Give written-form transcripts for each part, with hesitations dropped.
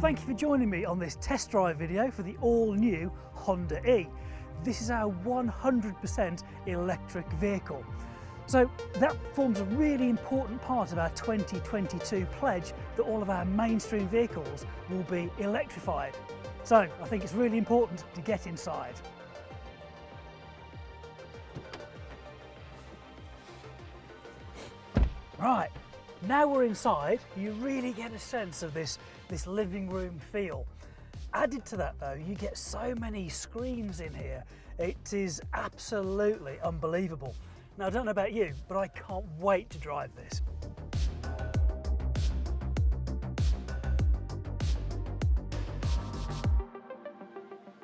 Thank you for joining me on this test drive video for the all-new Honda E. This is our 100% electric vehicle. So that forms a really important part of our 2022 pledge that all of our mainstream vehicles will be electrified. So I think it's really important to get inside. Right, now we're inside, you really get a sense of this living room feel. Added to that though, you get so many screens in here. It is absolutely unbelievable. Now I don't know about you, but I can't wait to drive this.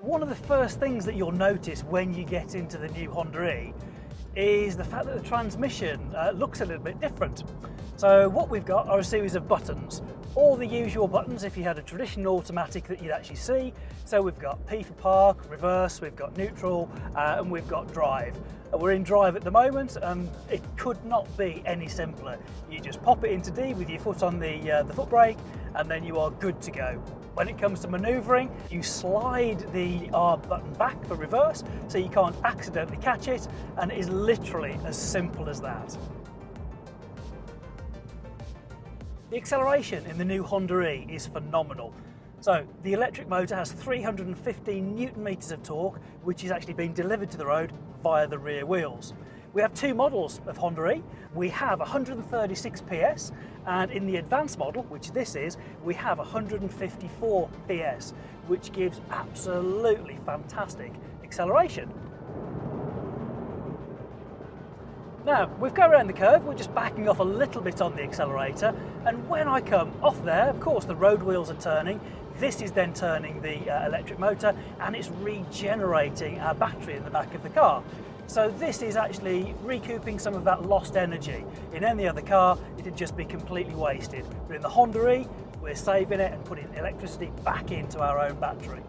One of the first things that you'll notice when you get into the new Honda E is the fact that the transmission looks a little bit different. So what we've got are a series of buttons, all the usual buttons if you had a traditional automatic that you'd actually see. So we've got P for park, reverse, we've got neutral, and we've got drive. We're in drive at the moment, and it could not be any simpler. You just pop it into D with your foot on the foot brake, and then you are good to go. When it comes to manoeuvring, you slide the R button back for reverse so you can't accidentally catch it, and it is literally as simple as that. The acceleration in the new Honda E is phenomenal. So the electric motor has 315 Newton meters of torque, which is actually being delivered to the road via the rear wheels. We have two models of Honda E. We have 136 PS, and in the advanced model, which this is, we have 154 PS, which gives absolutely fantastic acceleration. Now, we've come around the curve, we're just backing off a little bit on the accelerator, and when I come off there, of course the road wheels are turning. This is then turning the electric motor, and it's regenerating our battery in the back of the car. So this is actually recouping some of that lost energy. In any other car, it'd just be completely wasted. But in the Honda E, we're saving it and putting electricity back into our own battery.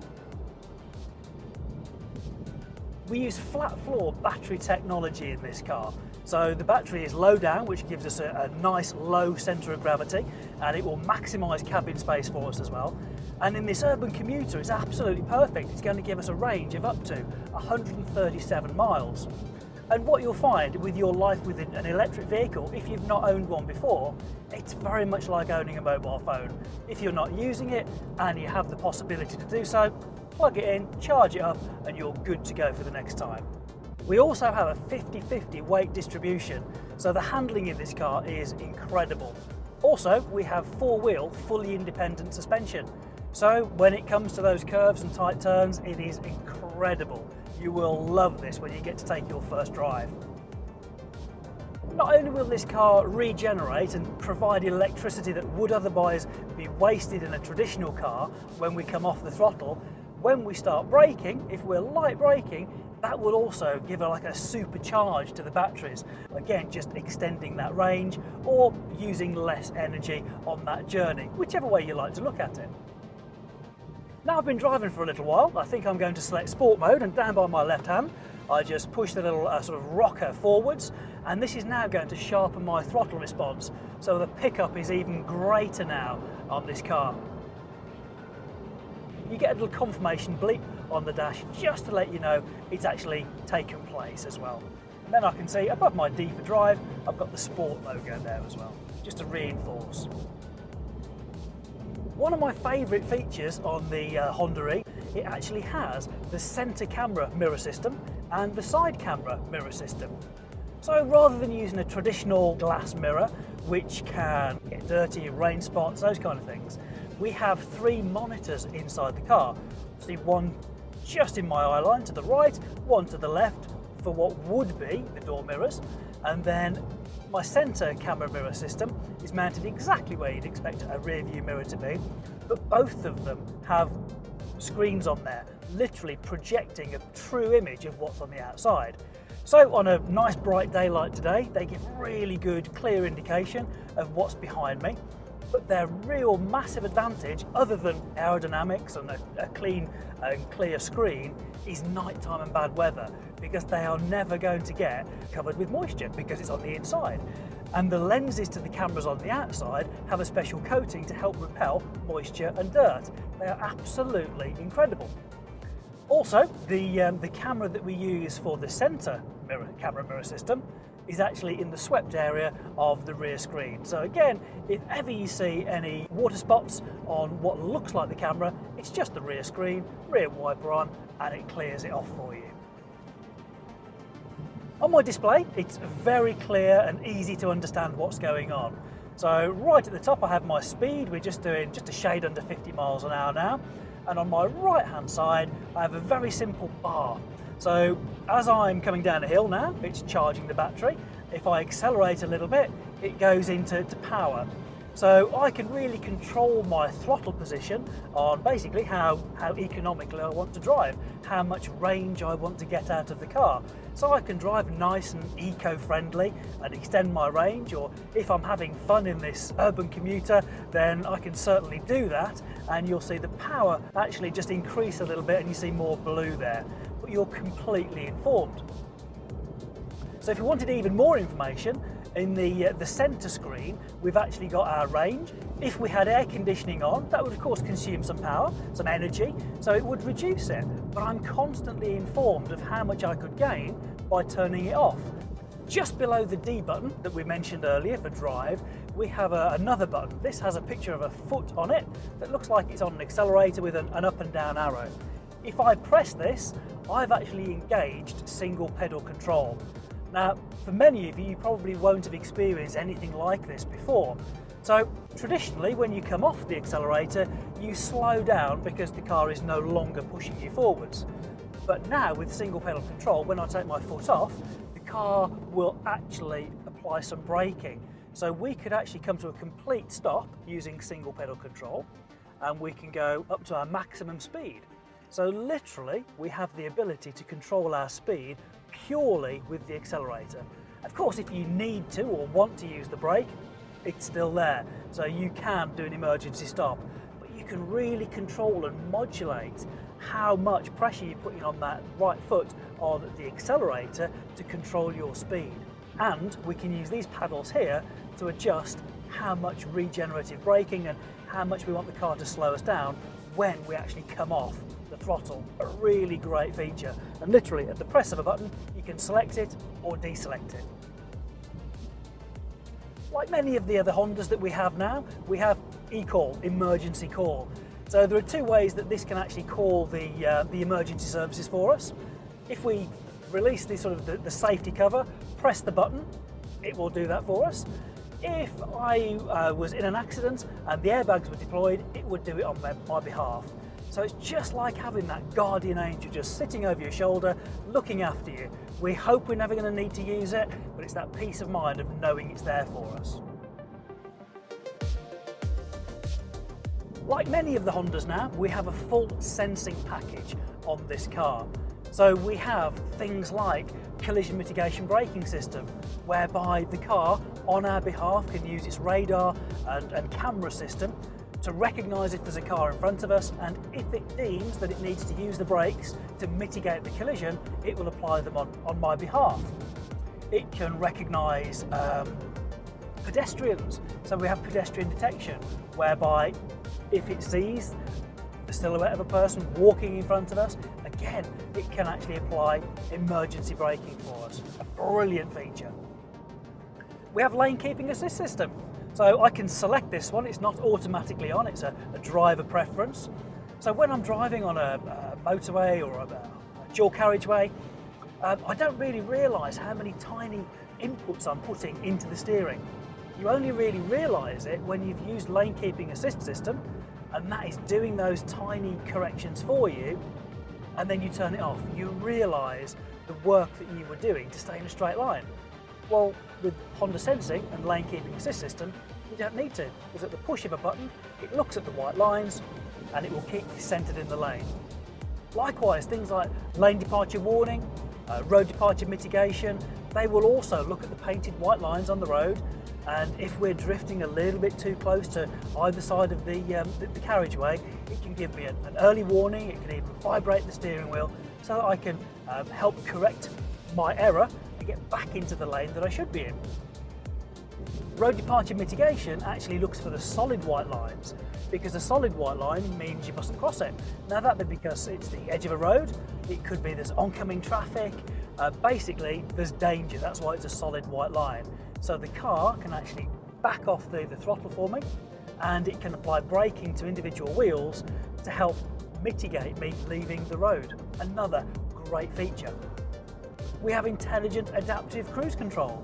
We use flat floor battery technology in this car. So the battery is low down, which gives us a nice low centre of gravity, and it will maximise cabin space for us as well. And in this urban commuter, it's absolutely perfect. It's going to give us a range of up to 137 miles. And what you'll find with your life with an electric vehicle, if you've not owned one before, it's very much like owning a mobile phone. If you're not using it and you have the possibility to do so, plug it in, charge it up, and you're good to go for the next time. We also have a 50-50 weight distribution, so the handling in this car is incredible. Also, we have four-wheel, fully independent suspension. So when it comes to those curves and tight turns, it is incredible. You will love this when you get to take your first drive. Not only will this car regenerate and provide electricity that would otherwise be wasted in a traditional car when we come off the throttle, when we start braking, if we're light braking, that will also give like a supercharge to the batteries. Again, just extending that range or using less energy on that journey, whichever way you like to look at it. Now I've been driving for a little while, I think I'm going to select sport mode, and down by my left hand, I just push the little sort of rocker forwards, and this is now going to sharpen my throttle response. So the pickup is even greater now on this car. You get a little confirmation bleep on the dash just to let you know it's actually taken place as well. And then I can see above my D for drive, I've got the sport logo there as well, just to reinforce. One of my favourite features on the Honda E, it actually has the centre camera mirror system and the side camera mirror system. So rather than using a traditional glass mirror, which can get dirty, rain spots, those kind of things, we have three monitors inside the car. See, one just in my eye line to the right, one to the left for what would be the door mirrors, and then my centre camera mirror system is mounted exactly where you'd expect a rear view mirror to be, but both of them have screens on there, literally projecting a true image of what's on the outside. So on a nice bright daylight today, they give really good clear indication of what's behind me. But their real massive advantage, other than aerodynamics and a clean and clear screen, is nighttime and bad weather, because they are never going to get covered with moisture because it's on the inside. And the lenses to the cameras on the outside have a special coating to help repel moisture and dirt. They are absolutely incredible. Also, the camera that we use for the centre camera mirror system is actually in the swept area of the rear screen. So again, if ever you see any water spots on what looks like the camera, it's just the rear screen, rear wiper on, and it clears it off for you. On my display, it's very clear and easy to understand what's going on. So right at the top I have my speed, we're just doing just a shade under 50 miles an hour now. And on my right hand side, I have a very simple bar. So as I'm coming down a hill now, it's charging the battery. If I accelerate a little bit, it goes into power. So I can really control my throttle position on basically how economically I want to drive, how much range I want to get out of the car. So I can drive nice and eco-friendly and extend my range, or if I'm having fun in this urban commuter, then I can certainly do that, and you'll see the power actually just increase a little bit and you see more blue there, but you're completely informed. So if you wanted even more information, in the centre screen, we've actually got our range. If we had air conditioning on, that would of course consume some power, some energy, so it would reduce it. But I'm constantly informed of how much I could gain by turning it off. Just below the D button that we mentioned earlier for drive, we have another button. This has a picture of a foot on it that looks like it's on an accelerator with an up and down arrow. If I press this, I've actually engaged single pedal control. Now, for many of you, you probably won't have experienced anything like this before. So traditionally, when you come off the accelerator, you slow down because the car is no longer pushing you forwards. But now with single pedal control, when I take my foot off, the car will actually apply some braking. So we could actually come to a complete stop using single pedal control, and we can go up to our maximum speed. So literally, we have the ability to control our speed purely with the accelerator. Of course, if you need to or want to use the brake, it's still there. So you can do an emergency stop, but you can really control and modulate how much pressure you're putting on that right foot on the accelerator to control your speed. And we can use these paddles here to adjust how much regenerative braking and how much we want the car to slow us down when we actually come off the throttle. A really great feature, and literally at the press of a button you can select it or deselect it. Like many of the other Hondas that we have now, we have eCall, emergency call. So there are two ways that this can actually call the emergency services for us. If we release the safety cover, press the button, it will do that for us. If I was in an accident and the airbags were deployed, it would do it on my behalf. So it's just like having that guardian angel just sitting over your shoulder, looking after you. We hope we're never going to need to use it, but it's that peace of mind of knowing it's there for us. Like many of the Hondas now, we have a full sensing package on this car. So we have things like collision mitigation braking system, whereby the car on our behalf can use its radar and camera system to recognise if there's a car in front of us, and if it deems that it needs to use the brakes to mitigate the collision, it will apply them on my behalf. It can recognise pedestrians, so we have pedestrian detection, whereby if it sees the silhouette of a person walking in front of us, again, it can actually apply emergency braking for us. A brilliant feature. We have lane keeping assist system. So I can select this one, it's not automatically on, it's a driver preference. So when I'm driving on a motorway or a dual carriageway, I don't really realise how many tiny inputs I'm putting into the steering. You only really realise it when you've used lane keeping assist system, and that is doing those tiny corrections for you, and then you turn it off. You realise the work that you were doing to stay in a straight line. Well, with Honda Sensing and Lane Keeping Assist system, you don't need to, because at the push of a button, it looks at the white lines and it will keep you centred in the lane. Likewise, things like lane departure warning, road departure mitigation, they will also look at the painted white lines on the road, and if we're drifting a little bit too close to either side of the carriageway, it can give me an early warning, it can even vibrate the steering wheel so that I can help correct my error and get back into the lane that I should be in. Road departure mitigation actually looks for the solid white lines, because the solid white line means you mustn't cross it. Now that may be because it's the edge of a road, it could be there's oncoming traffic, basically there's danger, that's why it's a solid white line. So the car can actually back off the throttle for me, and it can apply braking to individual wheels to help mitigate me leaving the road. Another great feature. We have intelligent adaptive cruise control.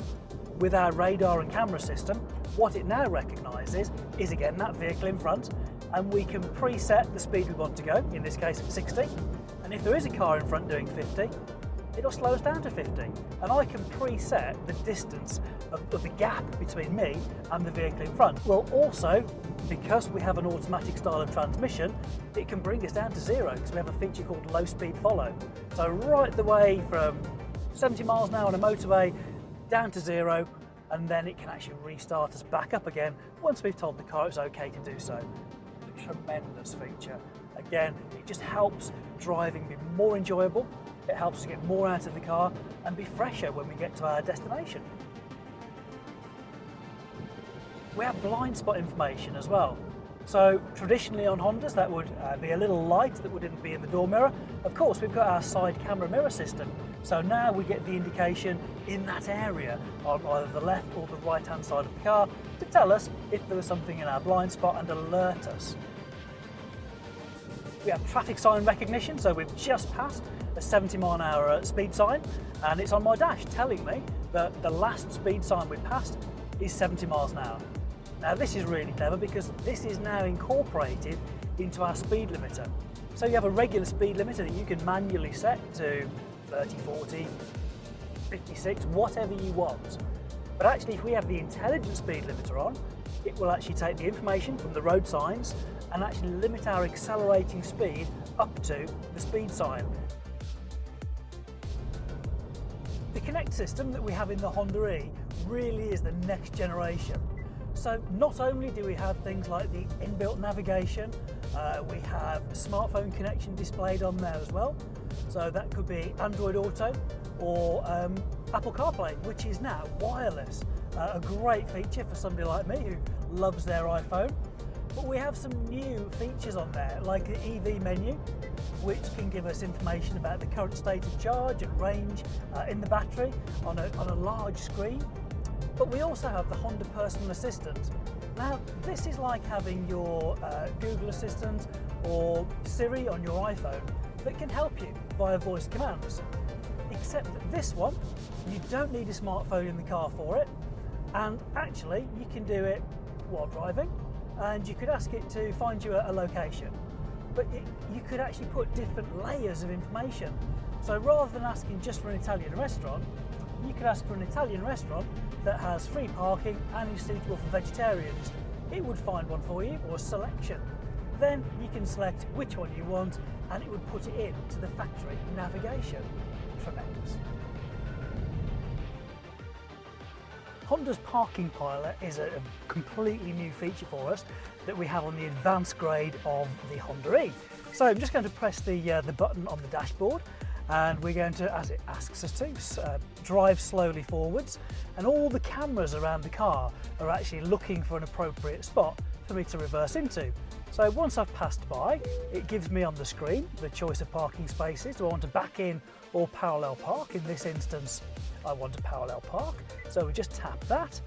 With our radar and camera system, what it now recognises is again that vehicle in front, and we can preset the speed we want to go, in this case 60, and if there is a car in front doing 50, it'll slow us down to 50, and I can preset the distance of the gap between me and the vehicle in front. Well, also, because we have an automatic style of transmission, it can bring us down to 0, because we have a feature called low speed follow. So right the way from 70 miles an hour on a motorway down to 0, and then it can actually restart us back up again once we've told the car it's okay to do so. A tremendous feature. Again, it just helps driving be more enjoyable, it helps us get more out of the car and be fresher when we get to our destination. We have blind spot information as well. So traditionally on Hondas that would be a little light that wouldn't be in the door mirror. Of course we've got our side camera mirror system, so now we get the indication in that area on either the left or the right hand side of the car to tell us if there was something in our blind spot and alert us. We have traffic sign recognition, so we've just passed a 70 mile an hour speed sign, and it's on my dash telling me that the last speed sign we passed is 70 miles an hour. Now this is really clever because this is now incorporated into our speed limiter. So you have a regular speed limiter that you can manually set to 30, 40, 56, whatever you want. But actually if we have the intelligent speed limiter on, it will actually take the information from the road signs and actually limit our accelerating speed up to the speed sign. The Connect system that we have in the Honda E really is the next generation. So not only do we have things like the inbuilt navigation, we have a smartphone connection displayed on there as well. So that could be Android Auto or Apple CarPlay, which is now wireless. A great feature for somebody like me who loves their iPhone. But we have some new features on there, like the EV menu, which can give us information about the current state of charge and range in the battery on a large screen. But we also have the Honda Personal Assistant. Now, this is like having your Google Assistant or Siri on your iPhone that can help you via voice commands. Except that this one, you don't need a smartphone in the car for it, and actually you can do it while driving, and you could ask it to find you a location. But you could actually put different layers of information. So rather than asking just for an Italian restaurant, you could ask for an Italian restaurant that has free parking and is suitable for vegetarians. It would find one for you, or a selection. Then you can select which one you want and it would put it into the factory navigation. Tremendous. Honda's Parking Pilot is a completely new feature for us that we have on the advanced grade of the Honda E. So I'm just going to press the button on the dashboard, and we're going to, as it asks us to, drive slowly forwards, and all the cameras around the car are actually looking for an appropriate spot for me to reverse into. So once I've passed by, it gives me on the screen the choice of parking spaces. Do I want to back in or parallel park? In this instance, I want to parallel park, so we just tap that.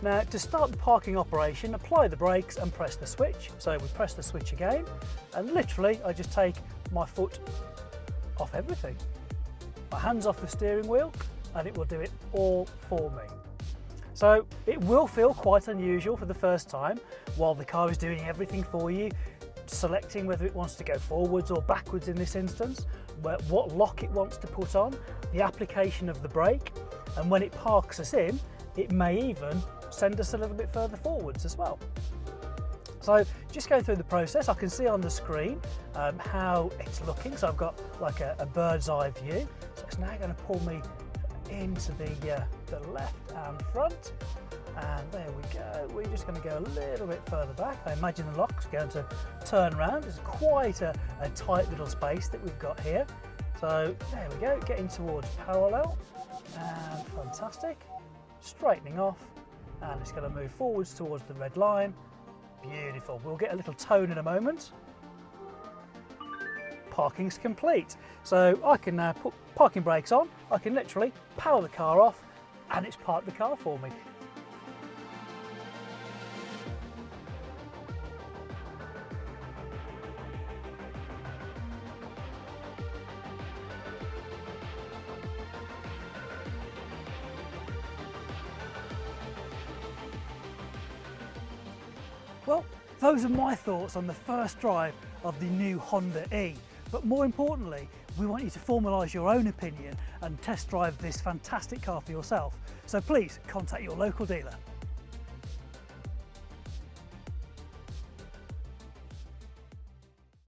Now, to start the parking operation, apply the brakes and press the switch. So we press the switch again, and literally I just take my foot off everything. My hands off the steering wheel, and it will do it all for me. So it will feel quite unusual for the first time while the car is doing everything for you, selecting whether it wants to go forwards or backwards in this instance, what lock it wants to put on, the application of the brake, and when it parks us in, it may even send us a little bit further forwards as well. So just going through the process, I can see on the screen how it's looking. So I've got like a bird's eye view. So it's now going to pull me into the left and front, and there we go. We're just going to go a little bit further back. I imagine the lock's going to turn around. It's quite a tight little space that we've got here. So there we go, getting towards parallel, and fantastic. Straightening off, and it's going to move forwards towards the red line. Beautiful. We'll get a little tone in a moment. Parking's complete. So I can now put parking brakes on, I can literally power the car off, and it's parked the car for me. Well, those are my thoughts on the first drive of the new Honda E. But more importantly, we want you to formalise your own opinion and test drive this fantastic car for yourself. So please contact your local dealer.